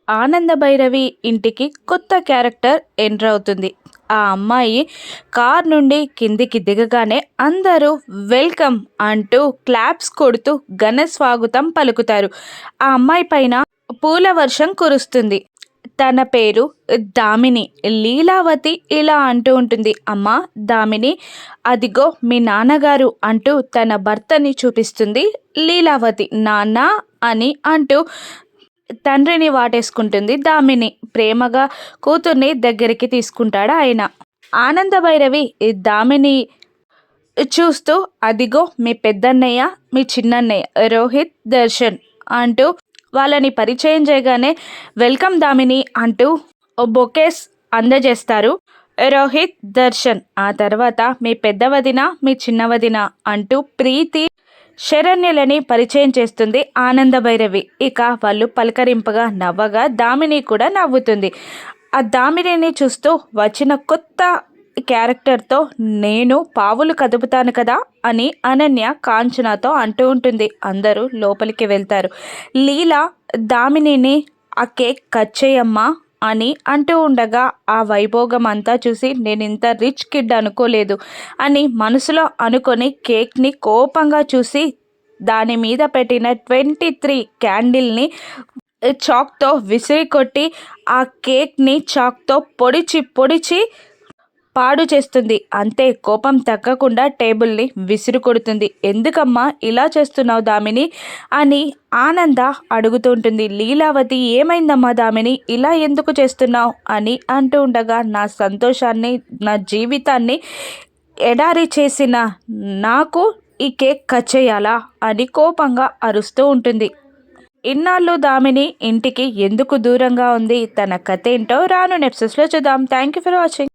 ఆనంద భైరవి ఇంటికి కొత్త క్యారెక్టర్ ఎంటర్ అవుతుంది. ఆ అమ్మాయి కార్ నుండి కిందికి దిగగానే అందరూ వెల్కమ్ అంటూ క్లాప్స్ కొడుతూ ఘన స్వాగతం పలుకుతారు. ఆ అమ్మాయి పైన పూల వర్షం కురుస్తుంది. తన పేరు దామిని. లీలావతి ఇలా అంటూ ఉంటుంది, అమ్మా దామిని, అదిగో మీ నాన్నగారు అంటూ తన భర్తని చూపిస్తుంది లీలావతి. నాన్న అని అంటూ తండ్రిని వాటేసుకుంటుంది దామిని. ప్రేమగా కూతుర్ని దగ్గరికి తీసుకుంటాడు ఆయన. ఆనంద భైరవి ఈ దామిని చూస్తూ, అదిగో మీ పెద్దన్నయ్య, మీ చిన్నన్నయ్య రోహిత్, దర్శన్ అంటూ వాళ్ళని పరిచయం చేయగానే వెల్కమ్ దామిని అంటూ బొకేస్ అందజేస్తారు రోహిత్, దర్శన్. ఆ తర్వాత మీ పెద్ద వదిన, మీ చిన్న వదిన అంటూ ప్రీతి, శరణ్యలని పరిచయం చేస్తుంది ఆనంద భైరవి. ఇక వాళ్ళు పలకరింపగా నవ్వగా దామిని కూడా నవ్వుతుంది. ఆ దామినిని చూస్తూ వచ్చిన కొత్త క్యారెక్టర్తో నేను పావులు కదుపుతాను కదా అని అనన్య కాంచనాతో అంటూ ఉంటుంది. అందరూ లోపలికి వెళ్తారు. లీలా దామినిని ఆ కేక్ కట్ చేయమ్మా అని అంటూ ఉండగా ఆ వైభోగం అంతా చూసి నేను ఇంత రిచ్ కిడ్ అనుకోలేదు అని మనసులో అనుకొని కేక్ని కోపంగా చూసి దాని మీద పెట్టిన 23 క్యాండిల్ని చాక్తో విసిరి కొట్టి ఆ కేక్ని చాక్తో పొడిచి పొడిచి పాడు చేస్తుంది. అంతే, కోపం తగ్గకుండా టేబుల్ని విసిరి కొడుతుంది. ఎందుకమ్మా ఇలా చేస్తున్నావు దామిని అని ఆనంద అడుగుతూ ఉంటుంది. లీలావతి, ఏమైందమ్మా దామిని, ఇలా ఎందుకు చేస్తున్నావు అని అంటూ ఉండగా నా సంతోషాన్ని, నా జీవితాన్ని ఎడారి చేసిన నాకు ఈ కేక్ కట్ చేయాలా అని కోపంగా అరుస్తూ ఉంటుంది. ఇన్నాళ్ళు దామిని ఇంటికి ఎందుకు దూరంగా ఉంది, తన కథ ఏంటో రాను ఎపిసోడ్స్లో చూద్దాం. Thank you for watching.